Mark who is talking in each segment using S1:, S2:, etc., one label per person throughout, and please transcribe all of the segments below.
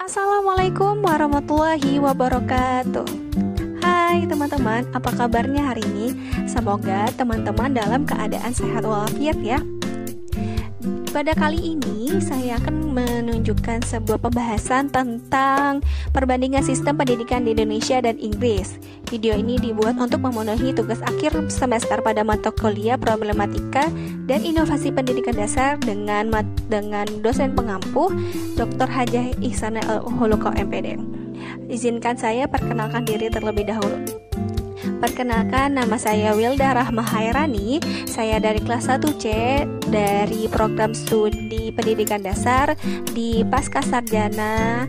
S1: Assalamualaikum warahmatullahi wabarakatuh. Hai teman-teman, apa kabarnya hari ini? Semoga teman-teman dalam keadaan sehat walafiat ya. Pada kali ini saya akan menunjukkan sebuah pembahasan tentang perbandingan sistem pendidikan di Indonesia dan Inggris. Video ini dibuat untuk memenuhi tugas akhir semester pada mata kuliah problematika dan inovasi pendidikan dasar dengan dosen pengampu Dr. Hajah Ihsana Huluko MPD. Izinkan saya perkenalkan diri terlebih dahulu. Perkenalkan, nama saya Wilda Rahma Hairani. Saya dari kelas 1C dari program studi pendidikan dasar di Pascasarjana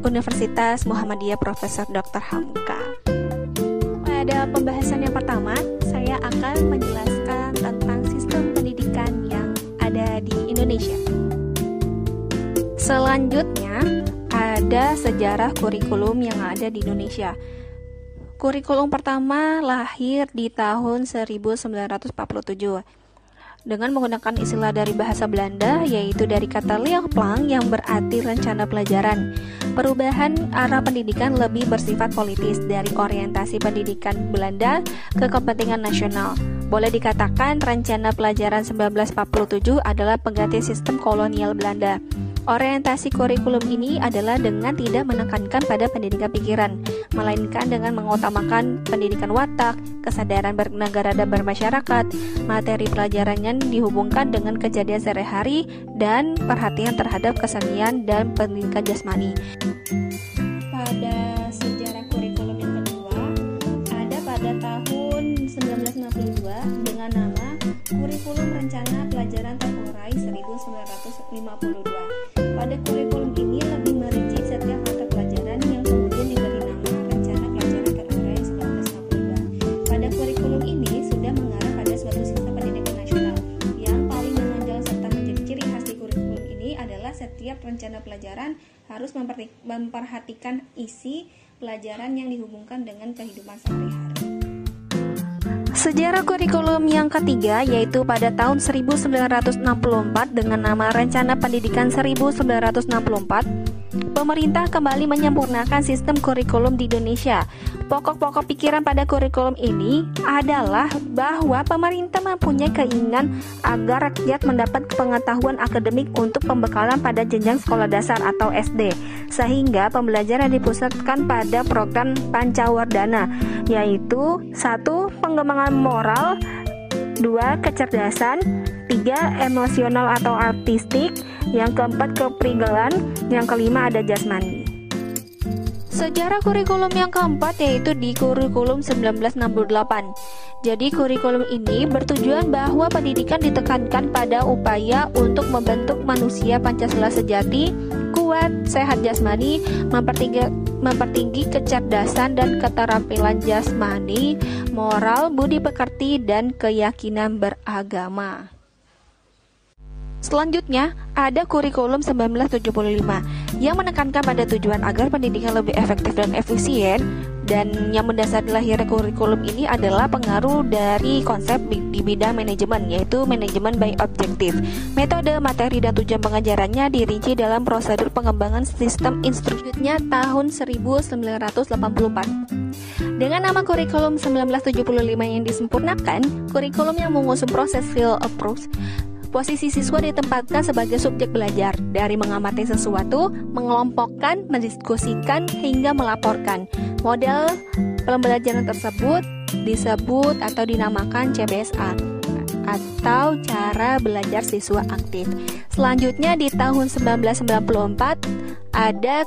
S1: Universitas Muhammadiyah Profesor Dr. Hamka. Pada pembahasan yang pertama, saya akan menjelaskan tentang sistem pendidikan yang ada di Indonesia. Selanjutnya, ada sejarah kurikulum yang ada di Indonesia. Kurikulum pertama lahir di tahun 1947 dengan menggunakan istilah dari bahasa Belanda, yaitu dari kata leerplan yang berarti rencana pelajaran. Perubahan arah pendidikan lebih bersifat politis dari orientasi pendidikan Belanda ke kepentingan nasional. Boleh dikatakan rencana pelajaran 1947 adalah pengganti sistem kolonial Belanda. Orientasi kurikulum ini adalah dengan tidak menekankan pada pendidikan pikiran, melainkan dengan mengutamakan pendidikan watak, kesadaran bernegara dan bermasyarakat. Materi pelajaran yang dihubungkan dengan kejadian sehari-hari dan perhatian terhadap kesenian dan pendidikan jasmani. Pada sejarah kurikulum yang kedua, ada pada tahun 1962 dengan nama Kurikulum Rencana Pelajaran Terurai 1952. Pada kurikulum ini lebih merinci setiap mata pelajaran yang kemudian diberi nama Rencana Pelajaran Terurai 1952. Pada kurikulum ini sudah mengarah pada suatu sistem pendidikan nasional. Yang paling menonjol serta menjadi ciri khas di kurikulum ini adalah setiap rencana pelajaran harus memperhatikan isi pelajaran yang dihubungkan dengan kehidupan sehari-hari. Sejarah kurikulum yang ketiga yaitu pada tahun 1964 dengan nama Rencana Pendidikan 1964, pemerintah kembali menyempurnakan sistem kurikulum di Indonesia. Pokok-pokok pikiran pada kurikulum ini adalah bahwa pemerintah mempunyai keinginan agar rakyat mendapat pengetahuan akademik untuk pembekalan pada jenjang sekolah dasar atau SD, sehingga pembelajaran dipusatkan pada program Pancawardhana, yaitu 1. Pengembangan moral, 2. Kecerdasan, 3. Emosional atau artistik, yang keempat kepribadian, yang kelima ada jasmani. Sejarah kurikulum yang keempat yaitu di kurikulum 1968. Jadi kurikulum ini bertujuan bahwa pendidikan ditekankan pada upaya untuk membentuk manusia Pancasila sejati, kuat, sehat jasmani, mempertinggi kecerdasan dan keterampilan jasmani, moral, budi pekerti, dan keyakinan beragama. Selanjutnya, ada kurikulum 1975 yang menekankan pada tujuan agar pendidikan lebih efektif dan efisien, dan yang mendasari lahirnya kurikulum ini adalah pengaruh dari konsep di bidang manajemen, yaitu manajemen by objektif. Metode, materi, dan tujuan pengajarannya dirinci dalam prosedur pengembangan sistem instruksinya tahun 1984. Dengan nama kurikulum 1975 yang disempurnakan, kurikulum yang mengusung proses field approach. Posisi siswa ditempatkan sebagai subjek belajar, dari mengamati sesuatu, mengelompokkan, mendiskusikan, hingga melaporkan. Model pembelajaran tersebut disebut atau dinamakan CBSA atau cara belajar siswa aktif. Selanjutnya di tahun 1994 ada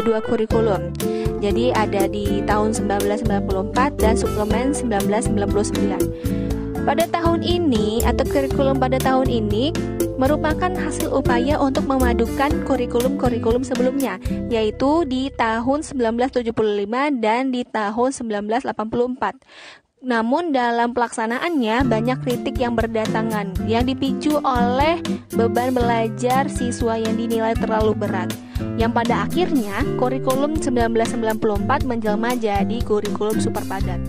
S1: dua kurikulum. Jadi ada di tahun 1994 dan suplemen 1999. Pada tahun ini atau kurikulum pada tahun ini merupakan hasil upaya untuk memadukan kurikulum-kurikulum sebelumnya, yaitu di tahun 1975 dan di tahun 1984. Namun dalam pelaksanaannya banyak kritik yang berdatangan yang dipicu oleh beban belajar siswa yang dinilai terlalu berat, yang pada akhirnya kurikulum 1994 menjelma jadi kurikulum super padat.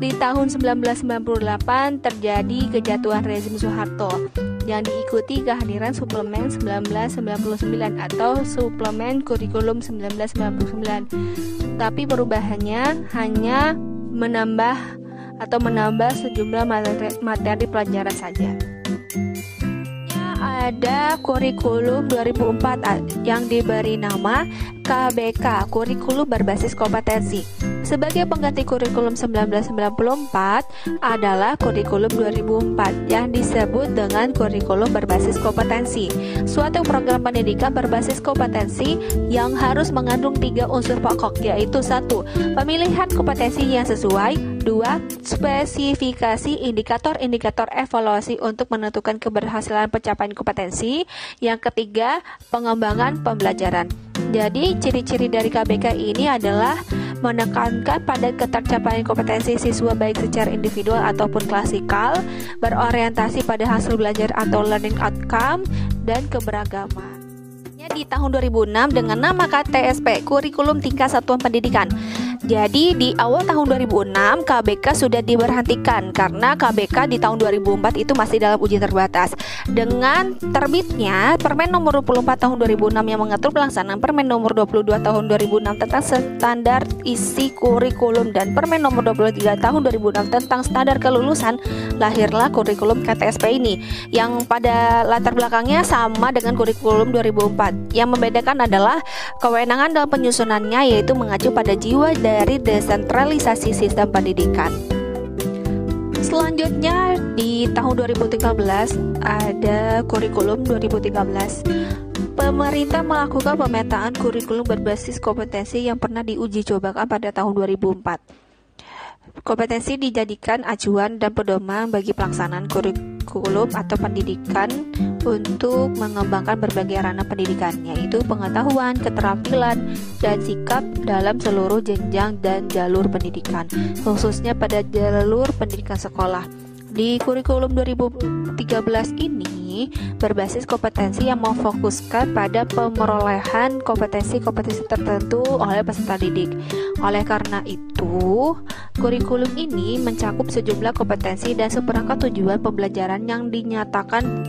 S1: Di tahun 1998 terjadi kejatuhan rezim Soeharto. yang diikuti kehadiran suplemen 1999 atau suplemen kurikulum 1999. Tapi perubahannya hanya menambah sejumlah materi pelajaran saja. Ada kurikulum 2004 yang diberi nama KBK, kurikulum berbasis kompetensi. Sebagai pengganti kurikulum 1994 adalah kurikulum 2004 yang disebut dengan kurikulum berbasis kompetensi. Suatu program pendidikan berbasis kompetensi yang harus mengandung 3 unsur pokok, yaitu 1. Pemilihan kompetensi yang sesuai, 2. Spesifikasi indikator-indikator evaluasi untuk menentukan keberhasilan pencapaian kompetensi. Yang ketiga, pengembangan pembelajaran. Jadi, ciri-ciri dari KBK ini adalah menekankan pada ketercapaian kompetensi siswa baik secara individual ataupun klasikal, berorientasi pada hasil belajar atau learning outcome, dan keberagaman. Di tahun 2006 dengan nama KTSP, Kurikulum Tingkat Satuan Pendidikan. Jadi di awal tahun 2006 KBK sudah diberhentikan karena KBK di tahun 2004 itu masih dalam uji terbatas. Dengan terbitnya Permen nomor 24 tahun 2006 yang mengatur pelaksanaan Permen nomor 22 tahun 2006 tentang standar isi kurikulum dan Permen nomor 23 tahun 2006 tentang standar kelulusan, lahirlah kurikulum KTSP ini yang pada latar belakangnya sama dengan kurikulum 2004. Yang membedakan adalah kewenangan dalam penyusunannya, yaitu mengacu pada jiwa dari desentralisasi sistem pendidikan. Selanjutnya di tahun 2013 ada kurikulum 2013. Pemerintah melakukan pemetaan kurikulum berbasis kompetensi yang pernah diuji cobakan pada tahun 2004. Kompetensi dijadikan acuan dan pedoman bagi pelaksanaan kurikulum atau pendidikan untuk mengembangkan berbagai ranah pendidikan, yaitu pengetahuan, keterampilan, dan sikap dalam seluruh jenjang dan jalur pendidikan, khususnya pada jalur pendidikan sekolah. Di kurikulum 2013 ini berbasis kompetensi yang memfokuskan pada pemerolehan kompetensi-kompetensi tertentu oleh peserta didik. Oleh karena itu, kurikulum ini mencakup sejumlah kompetensi dan seperangkat tujuan pembelajaran yang dinyatakan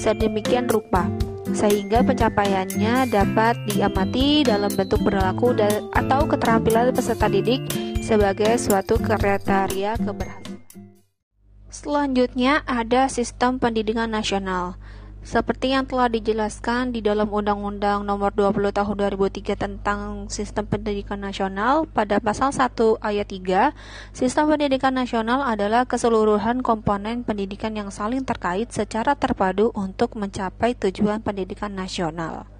S1: sedemikian rupa sehingga pencapaiannya dapat diamati dalam bentuk perilaku atau keterampilan peserta didik sebagai suatu kriteria keberhasilan. Selanjutnya ada sistem pendidikan nasional. Seperti yang telah dijelaskan di dalam Undang-Undang Nomor 20 Tahun 2003 tentang Sistem Pendidikan Nasional pada pasal 1 ayat 3, sistem pendidikan nasional adalah keseluruhan komponen pendidikan yang saling terkait secara terpadu untuk mencapai tujuan pendidikan nasional.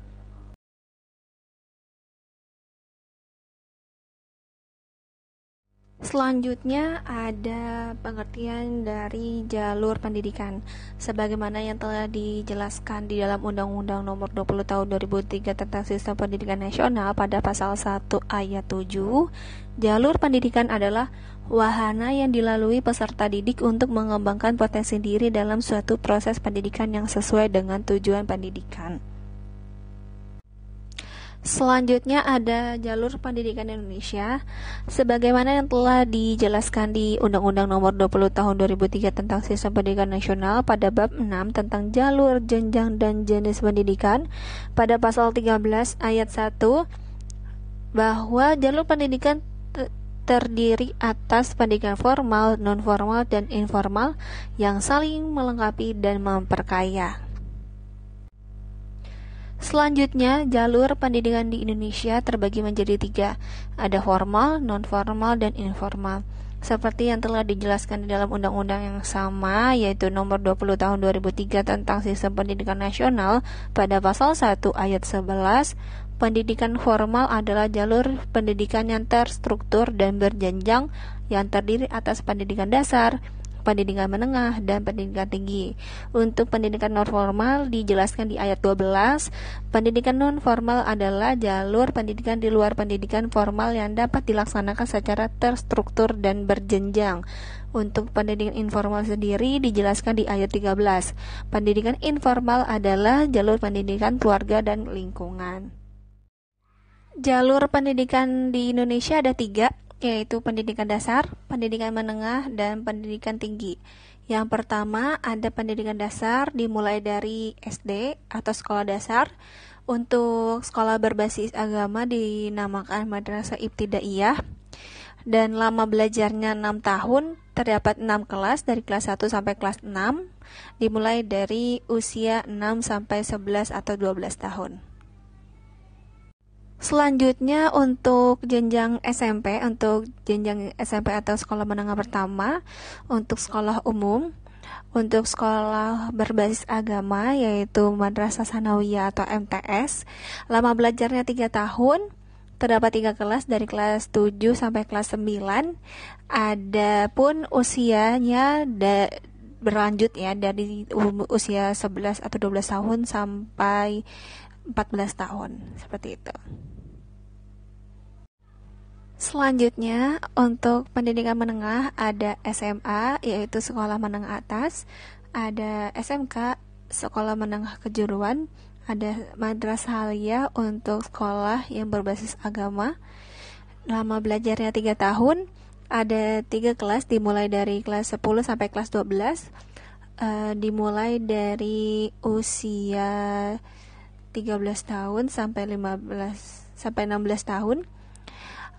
S1: Selanjutnya ada pengertian dari jalur pendidikan. Sebagaimana yang telah dijelaskan di dalam Undang-Undang Nomor 20 Tahun 2003 tentang Sistem Pendidikan Nasional pada pasal 1 ayat 7, jalur pendidikan adalah wahana yang dilalui peserta didik untuk mengembangkan potensi diri dalam suatu proses pendidikan yang sesuai dengan tujuan pendidikan. Selanjutnya ada jalur pendidikan Indonesia. Sebagaimana yang telah dijelaskan di Undang-Undang Nomor 20 Tahun 2003 tentang Sistem Pendidikan Nasional pada bab 6 tentang jalur, jenjang, dan jenis pendidikan, pada pasal 13 ayat 1, bahwa jalur pendidikan terdiri atas pendidikan formal, non-formal, dan informal yang saling melengkapi dan memperkaya. Selanjutnya, jalur pendidikan di Indonesia terbagi menjadi 3. Ada formal, non-formal, dan informal. Seperti yang telah dijelaskan di dalam undang-undang yang sama, yaitu Nomor 20 Tahun 2003 tentang Sistem Pendidikan Nasional pada pasal 1 ayat 11, pendidikan formal adalah jalur pendidikan yang terstruktur dan berjenjang yang terdiri atas pendidikan dasar, pendidikan menengah, dan pendidikan tinggi. Untuk pendidikan non-formal dijelaskan di ayat 12, pendidikan non-formal adalah jalur pendidikan di luar pendidikan formal yang dapat dilaksanakan secara terstruktur dan berjenjang. Untuk pendidikan informal sendiri dijelaskan di ayat 13. Pendidikan informal adalah jalur pendidikan keluarga dan lingkungan. Jalur pendidikan di Indonesia ada 3, yaitu pendidikan dasar, pendidikan menengah, dan pendidikan tinggi. Yang pertama ada pendidikan dasar dimulai dari SD atau sekolah dasar. Untuk sekolah berbasis agama dinamakan Madrasah Ibtidaiyah. Dan lama belajarnya 6 tahun, terdapat 6 kelas dari kelas 1 sampai kelas 6, dimulai dari usia 6 sampai 11 atau 12 tahun. Selanjutnya untuk jenjang SMP atau sekolah menengah pertama, untuk sekolah umum, untuk sekolah berbasis agama yaitu Madrasah Sanawiyah atau MTS, lama belajarnya 3 tahun, terdapat 3 kelas dari kelas 7 sampai kelas 9. Adapun usianya berlanjut ya dari usia 11 atau 12 tahun sampai 14 tahun, seperti itu. Selanjutnya untuk pendidikan menengah ada SMA yaitu sekolah menengah atas, ada SMK sekolah menengah kejuruan, ada Madrasah Aliyah untuk sekolah yang berbasis agama. Lama belajarnya 3 tahun, ada 3 kelas dimulai dari kelas 10 sampai kelas 12, dimulai dari usia 13 tahun sampai 16 tahun.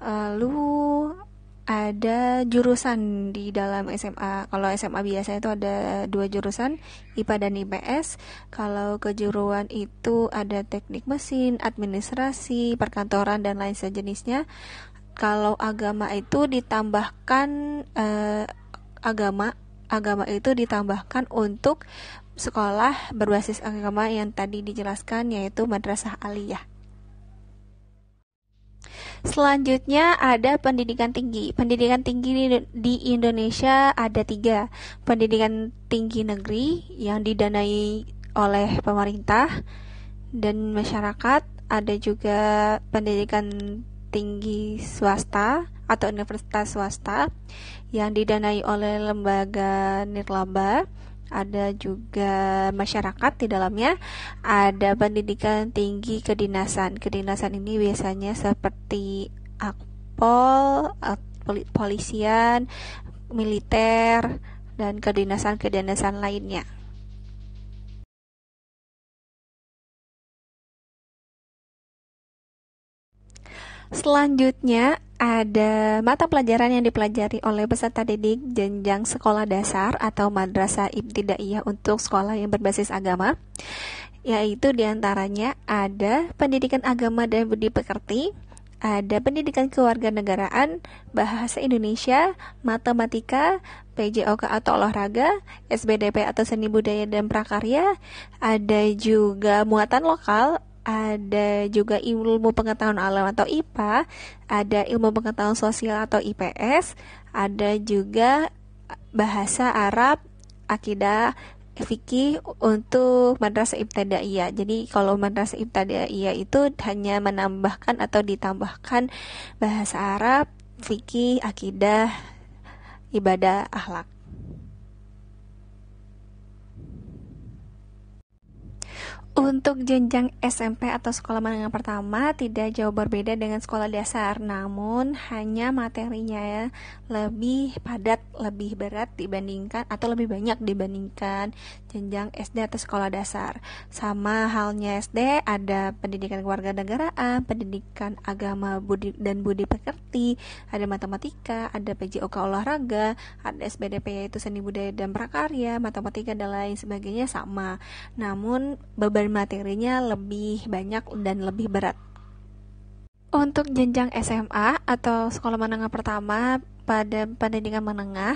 S1: Lalu ada jurusan di dalam SMA. Kalau SMA biasa itu ada 2 jurusan, IPA dan IPS. Kalau kejuruan itu ada teknik mesin, administrasi, perkantoran dan lain sejenisnya. Kalau agama itu ditambahkan agama itu ditambahkan untuk sekolah berbasis agama yang tadi dijelaskan yaitu Madrasah Aliyah. Selanjutnya ada pendidikan tinggi. Pendidikan tinggi di Indonesia ada 3. Pendidikan tinggi negeri yang didanai oleh pemerintah dan masyarakat. Ada juga pendidikan tinggi swasta atau universitas swasta yang didanai oleh lembaga nirlaba. Ada juga masyarakat di dalamnya. Ada pendidikan tinggi kedinasan. Kedinasan ini biasanya seperti Akpol, polisian, militer, dan kedinasan-kedinasan lainnya. Selanjutnya ada mata pelajaran yang dipelajari oleh peserta didik jenjang sekolah dasar atau Madrasah Ibtidaiyah untuk sekolah yang berbasis agama, yaitu diantaranya ada pendidikan agama dan budi pekerti, ada pendidikan kewarganegaraan, bahasa Indonesia, matematika, PJOK atau olahraga, SBDP atau seni budaya dan prakarya, ada juga muatan lokal, ada juga ilmu pengetahuan alam atau IPA, ada ilmu pengetahuan sosial atau IPS, ada juga bahasa Arab, akidah, fikih untuk Madrasah Ibtidaiyah. Jadi kalau Madrasah Ibtidaiyah itu hanya menambahkan atau ditambahkan bahasa Arab, fikih, akidah, ibadah, akhlak. Untuk jenjang SMP atau sekolah menengah pertama tidak jauh berbeda dengan sekolah dasar, namun hanya materinya ya lebih padat, lebih berat dibandingkan atau lebih banyak dibandingkan jenjang SD atau sekolah dasar. Sama halnya SD ada pendidikan kewarganegaraan, pendidikan agama dan budi pekerti, ada matematika, ada PJOK olahraga, ada SBDP yaitu seni budaya dan prakarya, matematika dan lain sebagainya sama. Namun beban materinya lebih banyak dan lebih berat. Untuk jenjang SMA atau sekolah menengah pertama pada pendidikan menengah,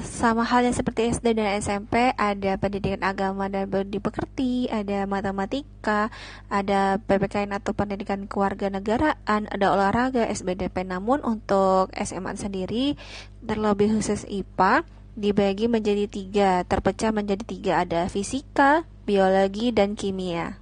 S1: sama halnya seperti SD dan SMP, ada pendidikan agama dan budi pekerti, ada matematika, ada PPKN atau pendidikan kewarganegaraan, ada olahraga, SBDP. Namun untuk SMA sendiri, terlebih khusus IPA, dibagi menjadi 3, terpecah menjadi 3, ada fisika, biologi, dan kimia.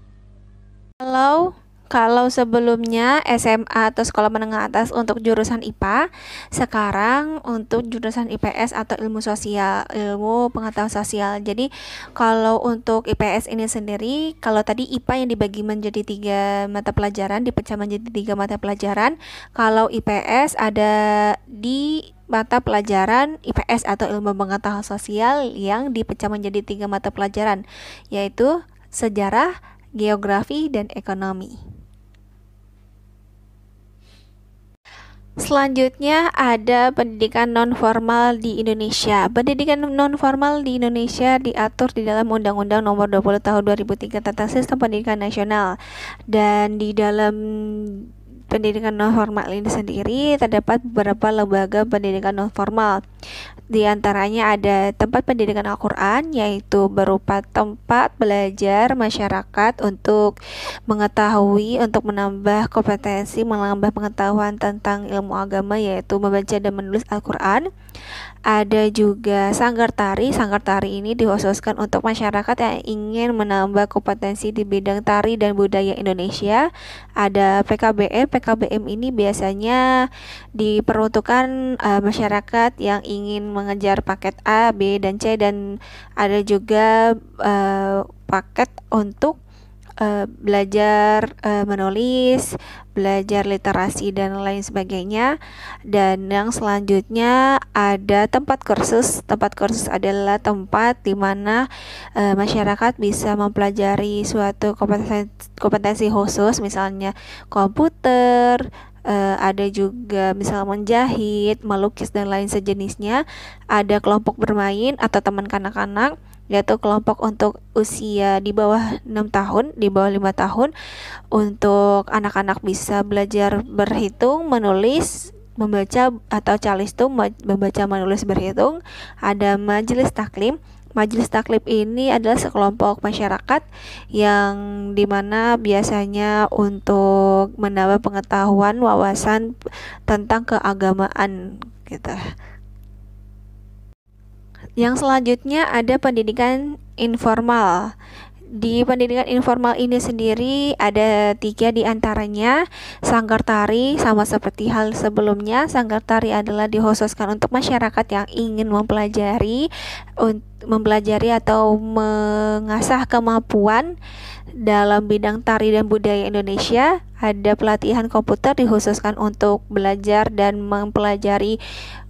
S1: Kalau sebelumnya SMA atau sekolah menengah atas untuk jurusan IPA, sekarang untuk jurusan IPS atau ilmu sosial, ilmu pengetahuan sosial. Jadi kalau untuk IPS ini sendiri, kalau tadi IPA yang dibagi menjadi 3 mata pelajaran, dipecah menjadi 3 mata pelajaran. Kalau IPS ada di mata pelajaran IPS atau ilmu pengetahuan sosial yang dipecah menjadi 3 mata pelajaran, yaitu sejarah, geografi, dan ekonomi. Selanjutnya ada pendidikan non-formal di Indonesia. Pendidikan non-formal di Indonesia diatur di dalam Undang-Undang Nomor 20 Tahun 2003 tentang Sistem Pendidikan Nasional. Dan di dalam pendidikan non-formal ini sendiri terdapat beberapa lembaga pendidikan non-formal. Di antaranya ada tempat pendidikan Al-Quran, yaitu berupa tempat belajar masyarakat untuk mengetahui, untuk menambah kompetensi, menambah pengetahuan tentang ilmu agama, yaitu membaca dan menulis Al-Quran. Ada juga sanggar tari. Sanggar tari ini dikhususkan untuk masyarakat yang ingin menambah kompetensi di bidang tari dan budaya Indonesia. Ada PKBM. PKBM ini biasanya diperuntukkan masyarakat yang ingin mengejar paket A, B, dan C, dan ada juga paket untuk belajar menulis, belajar literasi, dan lain sebagainya. Dan yang selanjutnya ada tempat kursus. Tempat kursus adalah tempat di mana masyarakat bisa mempelajari suatu kompetensi khusus, misalnya komputer, ada juga misal menjahit, melukis, dan lain sejenisnya. Ada kelompok bermain atau teman kanak-kanak, yaitu kelompok untuk usia di bawah 6 tahun, di bawah 5 tahun. Untuk anak-anak bisa belajar berhitung, menulis, membaca, atau calistung, membaca, menulis, berhitung. Ada majelis taklim. Majelis taklim ini adalah sekelompok masyarakat yang dimana biasanya untuk menambah pengetahuan, wawasan tentang keagamaan gitu. Yang selanjutnya ada pendidikan informal. Di pendidikan informal ini sendiri ada 3 diantaranya. Sanggar tari, sama seperti hal sebelumnya, sanggar tari adalah dikhususkan untuk masyarakat yang ingin mempelajari atau mengasah kemampuan dalam bidang tari dan budaya Indonesia. Ada pelatihan komputer dikhususkan untuk belajar dan mempelajari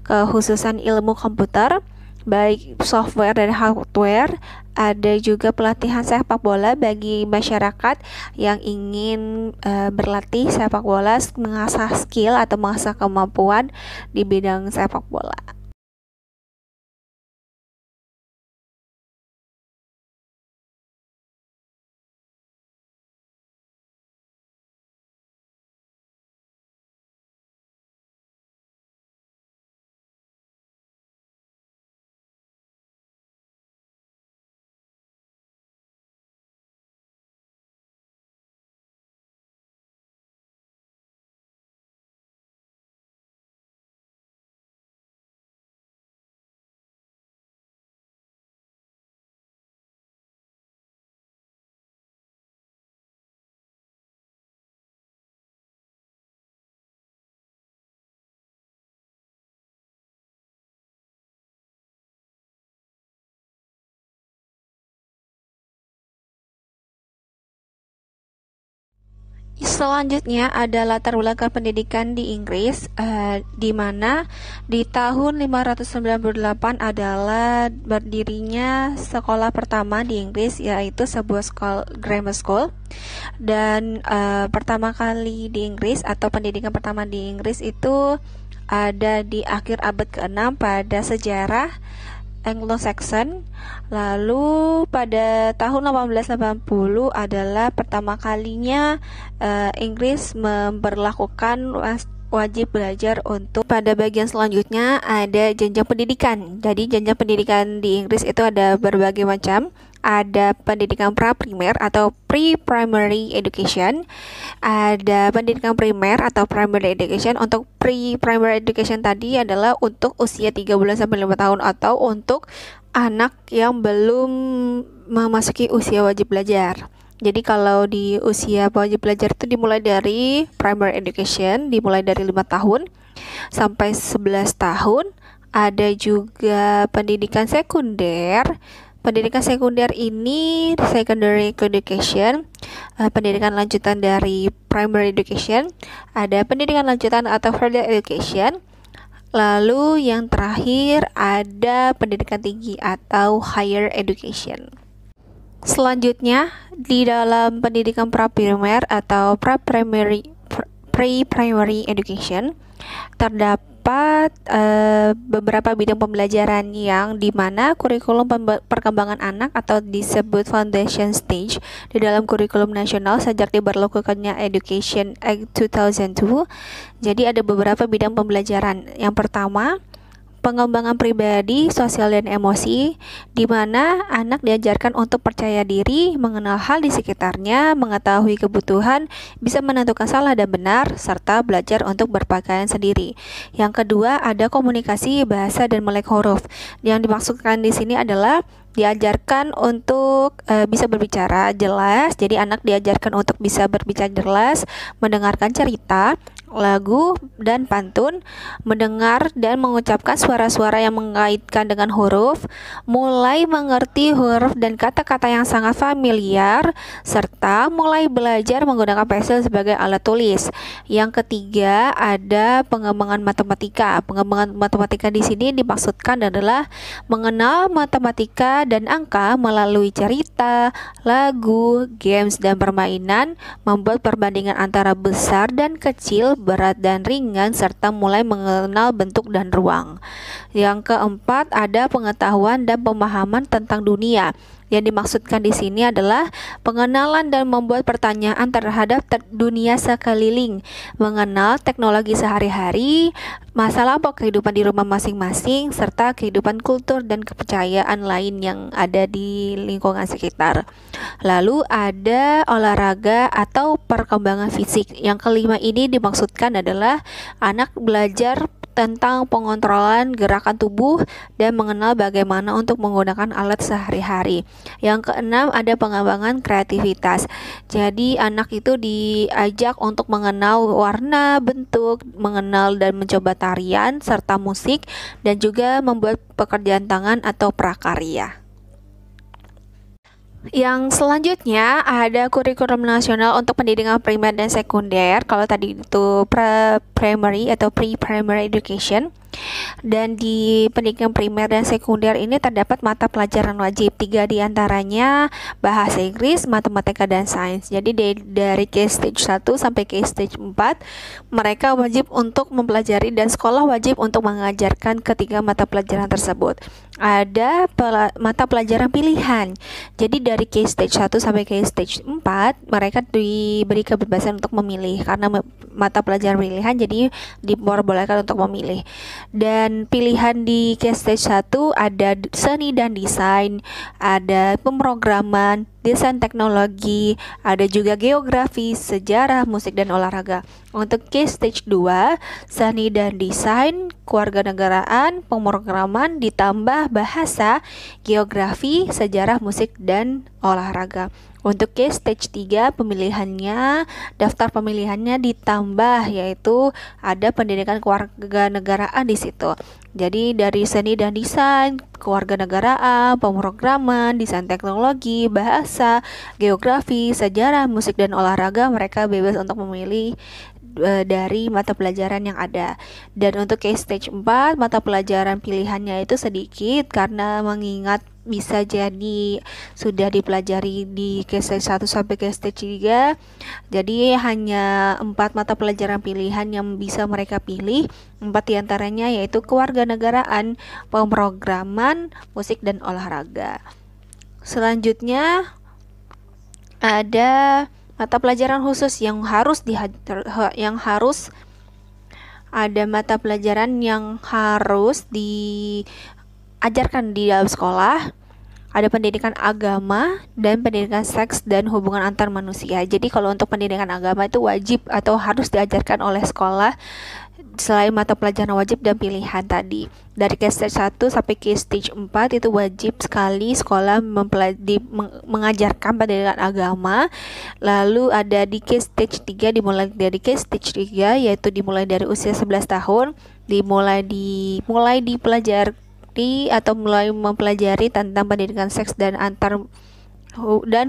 S1: kekhususan ilmu komputer, baik software dan hardware. Ada juga pelatihan sepak bola bagi masyarakat yang ingin berlatih sepak bola, mengasah skill atau mengasah kemampuan di bidang sepak bola. Selanjutnya ada latar belakang pendidikan di Inggris, di mana di tahun 598 adalah berdirinya sekolah pertama di Inggris, yaitu sebuah grammar school. Dan pertama kali di Inggris atau pendidikan pertama di Inggris itu ada di akhir abad ke-6 pada sejarah Anglo-Saxon. Lalu pada tahun 1880 adalah pertama kalinya Inggris memberlakukan wajib belajar untuk. Pada bagian selanjutnya ada jenjang pendidikan. Jadi jenjang pendidikan di Inggris itu ada berbagai macam. Ada pendidikan pra-primer atau pre-primary education. Ada pendidikan primer atau primary education. Untuk pre-primary education tadi adalah untuk usia 3 bulan sampai 5 tahun atau untuk anak yang belum memasuki usia wajib belajar.
S2: Jadi kalau di usia wajib belajar itu dimulai dari primary education, dimulai dari 5 tahun sampai 11 tahun. Ada juga pendidikan sekunder. Pendidikan sekunder ini secondary education, pendidikan lanjutan dari primary education. Ada pendidikan lanjutan atau further education. Lalu yang terakhir ada pendidikan tinggi atau higher education. Selanjutnya, di dalam pendidikan pra-primer atau pre-primary education terdapat beberapa bidang pembelajaran yang dimana kurikulum perkembangan anak atau disebut foundation stage di dalam kurikulum nasional sejak diberlakukannya Education Act 2002. Jadi ada beberapa bidang pembelajaran. Yang pertama, pengembangan pribadi, sosial, dan emosi, di mana anak diajarkan untuk percaya diri, mengenal hal di sekitarnya, mengetahui kebutuhan, bisa menentukan salah dan benar, serta belajar untuk berpakaian sendiri. Yang kedua, ada komunikasi, bahasa, dan melek huruf. Yang dimaksudkan di sini adalah diajarkan untuk bisa berbicara jelas. Jadi anak diajarkan untuk bisa berbicara jelas, mendengarkan cerita, lagu, dan pantun, mendengar dan mengucapkan suara-suara yang mengaitkan dengan huruf, mulai mengerti huruf dan kata-kata yang sangat familiar, serta mulai belajar menggunakan pensil sebagai alat tulis. Yang ketiga, ada pengembangan matematika. Pengembangan matematika di sini dimaksudkan adalah mengenal matematika dan angka melalui cerita, lagu, games, dan permainan, membuat perbandingan antara besar dan kecil, berat dan ringan, serta mulai mengenal bentuk dan ruang. Yang keempat, ada pengetahuan dan pemahaman tentang dunia. Yang dimaksudkan di sini adalah pengenalan dan membuat pertanyaan terhadap dunia sekeliling, mengenal teknologi sehari-hari, masalah kehidupan di rumah masing-masing, serta kehidupan kultur dan kepercayaan lain yang ada di lingkungan sekitar. Lalu ada olahraga atau perkembangan fisik. Yang kelima ini dimaksudkan adalah anak belajar tentang pengontrolan gerakan tubuh dan mengenal bagaimana untuk menggunakan alat sehari-hari. Yang keenam, ada pengembangan kreativitas. Jadi anak itu diajak untuk mengenal warna, bentuk, mengenal dan mencoba tarian serta musik, dan juga membuat pekerjaan tangan atau prakarya. Yang selanjutnya ada kurikulum nasional untuk pendidikan primer dan sekunder. Kalau tadi itu primary atau pre-primary education. Dan di pendidikan primer dan sekunder ini terdapat mata pelajaran wajib. 3 diantaranya bahasa Inggris, matematika, dan sains. Jadi dari case stage 1 sampai case stage 4 mereka wajib untuk mempelajari dan sekolah wajib untuk mengajarkan ketiga mata pelajaran tersebut. Ada mata pelajaran pilihan. Jadi dari case stage 1 sampai case stage 4 mereka diberi kebebasan untuk memilih. Karena mata pelajaran pilihan jadi diperbolehkan untuk memilih. Dan pilihan di case stage 1 ada seni dan desain, ada pemrograman, desain teknologi, ada juga geografi, sejarah, musik, dan olahraga. Untuk case stage 2, seni dan desain, kewarganegaraan, pemrograman, ditambah bahasa, geografi, sejarah, musik, dan olahraga. Untuk case stage 3 pemilihannya, daftar pemilihannya ditambah, yaitu ada pendidikan kewarganegaraan di situ. Jadi dari seni dan desain, kewarganegaraan, pemrograman, desain teknologi, bahasa, geografi, sejarah, musik, dan olahraga mereka bebas untuk memilih dari mata pelajaran yang ada. Dan untuk case stage 4 mata pelajaran pilihannya itu sedikit karena mengingat bisa jadi sudah dipelajari di case stage 1 sampai case stage 3. Jadi hanya 4 mata pelajaran pilihan yang bisa mereka pilih. 4 diantaranya yaitu kewarganegaraan, pemrograman, musik, dan olahraga. Selanjutnya ada mata pelajaran khusus yang harus ada mata pelajaran yang harus diajarkan di dalam sekolah. Ada pendidikan agama dan pendidikan seks dan hubungan antar manusia. Jadi kalau untuk pendidikan agama itu wajib atau harus diajarkan oleh sekolah. selain mata pelajaran wajib dan pilihan tadi. Dari case stage 1 sampai case stage 4 itu wajib sekali sekolah mengajarkan pendidikan agama. Lalu ada di case stage 3 dimulai dari case stage 3 yaitu dimulai dari usia 11 tahun, mulai dipelajari atau mulai mempelajari tentang pendidikan seks dan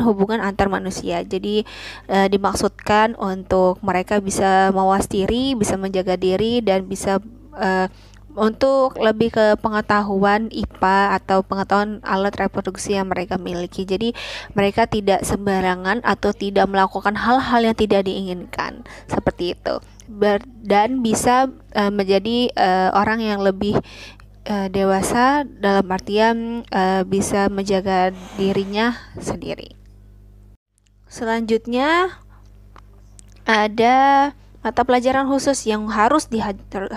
S2: hubungan antar manusia. Jadi dimaksudkan untuk mereka bisa mawas diri, bisa menjaga diri, dan bisa untuk lebih ke pengetahuan IPA atau pengetahuan alat reproduksi yang mereka miliki. Jadi mereka tidak sembarangan atau tidak melakukan hal-hal yang tidak diinginkan seperti itu, dan bisa menjadi orang yang lebih dewasa dalam artian bisa menjaga dirinya sendiri. Selanjutnya ada mata pelajaran khusus yang harus diajarkan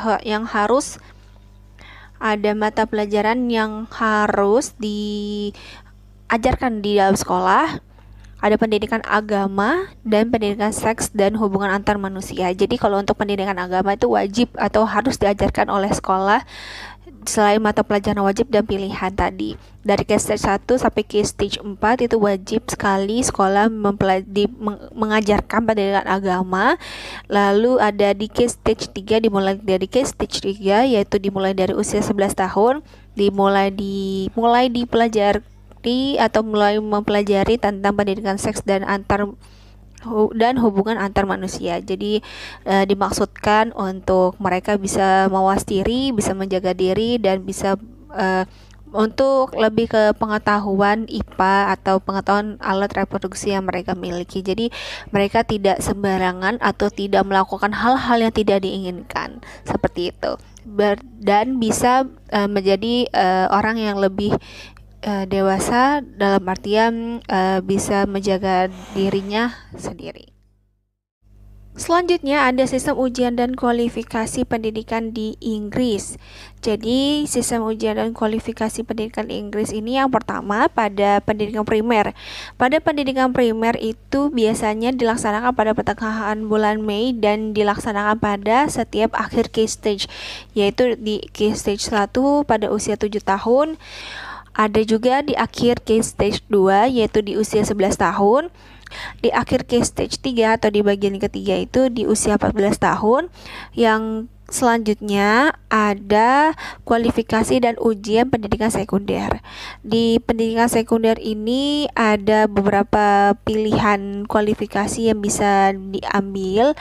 S2: di dalam sekolah. Ada pendidikan agama dan pendidikan seks dan hubungan antar manusia. Jadi kalau untuk pendidikan agama itu wajib atau harus diajarkan oleh sekolah selain mata pelajaran wajib dan pilihan tadi. Dari case stage 1 sampai case stage 4 itu wajib sekali sekolah mengajarkan pendidikan agama. Lalu ada di case stage 3 dimulai dari case stage 3 yaitu dimulai dari usia 11 tahun, mulai dipelajari atau mulai mempelajari tentang pendidikan seks dan hubungan antar manusia. Jadi dimaksudkan untuk mereka bisa mawas diri, bisa menjaga diri, dan bisa untuk lebih ke pengetahuan IPA atau pengetahuan alat reproduksi yang mereka miliki. Jadi mereka tidak sembarangan atau tidak melakukan hal-hal yang tidak diinginkan seperti itu, dan bisa menjadi orang yang lebih dewasa dalam artian bisa menjaga dirinya sendiri. Selanjutnya ada sistem ujian dan kualifikasi pendidikan di Inggris. Jadi sistem ujian dan kualifikasi pendidikan di Inggris ini yang pertama pada pendidikan primer. Pada pendidikan primer itu biasanya dilaksanakan pada pertengahan bulan Mei dan dilaksanakan pada setiap akhir case stage, yaitu di case stage 1 pada usia 7 tahun. Ada juga di akhir case stage 2 yaitu di usia 11 tahun. Di akhir case stage 3 atau di bagian ketiga itu di usia 14 tahun. Yang selanjutnya ada kualifikasi dan ujian pendidikan sekunder. Di pendidikan sekunder ini ada beberapa pilihan kualifikasi yang bisa diambil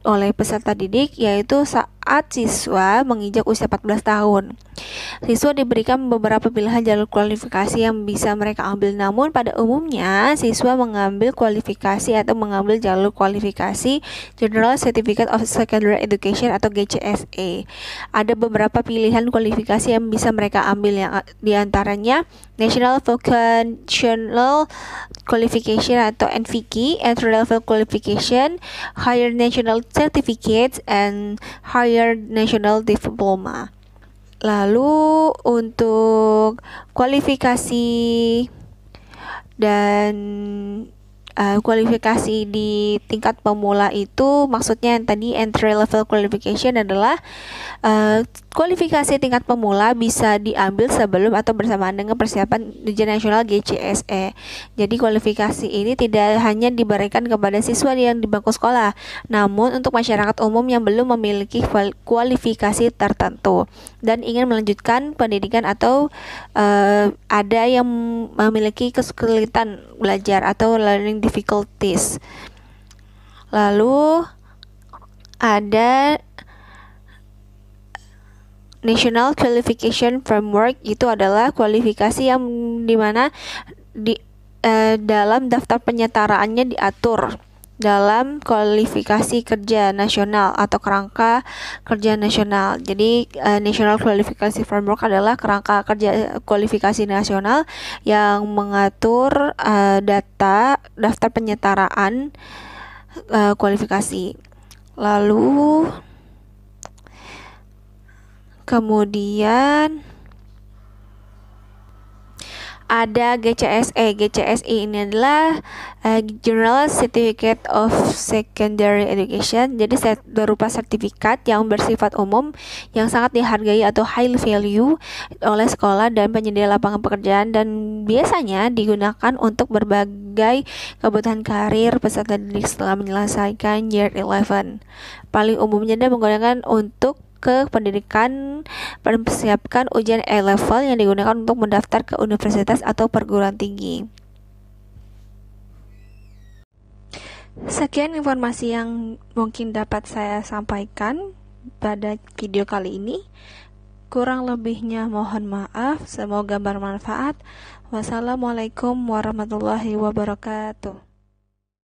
S2: oleh peserta didik, yaitu saat siswa menginjak usia 14 tahun. Siswa diberikan beberapa pilihan jalur kualifikasi yang bisa mereka ambil, namun pada umumnya siswa mengambil kualifikasi atau mengambil jalur kualifikasi General Certificate of Secondary Education atau GCSE. Ada beberapa pilihan kualifikasi yang bisa mereka ambil, yang diantaranya National Vocational Qualification atau NVQ, Entry Level Qualification, Higher National Certificates, and Higher National Diploma. Lalu untuk kualifikasi dan kualifikasi di tingkat pemula itu maksudnya yang tadi entry level qualification adalah kualifikasi tingkat pemula bisa diambil sebelum atau bersamaan dengan persiapan ujian nasional GCSE. Jadi kualifikasi ini tidak hanya diberikan kepada siswa yang di bangku sekolah, namun untuk masyarakat umum yang belum memiliki kualifikasi tertentu dan ingin melanjutkan pendidikan atau ada yang memiliki kesulitan belajar atau learning difficulties. Lalu ada National Qualification Framework, itu adalah kualifikasi yang dimana dalam daftar penyetaraannya diatur dalam kualifikasi kerja nasional atau kerangka kerja nasional. Jadi National Qualification Framework adalah kerangka kerja kualifikasi nasional yang mengatur daftar penyetaraan kualifikasi. Lalu kemudian ada GCSE. GCSE ini adalah General Certificate of Secondary Education. Jadi berupa sertifikat yang bersifat umum yang sangat dihargai atau high value oleh sekolah dan penyedia lapangan pekerjaan, dan biasanya digunakan untuk berbagai kebutuhan karir peserta didik setelah menyelesaikan year 11. Paling umumnya dia menggunakan untuk ke pendidikan mempersiapkan ujian A-level yang digunakan untuk mendaftar ke universitas atau perguruan tinggi. Sekian informasi yang mungkin dapat saya sampaikan pada video kali ini. Kurang lebihnya mohon maaf. Semoga bermanfaat. Wassalamualaikum warahmatullahi wabarakatuh.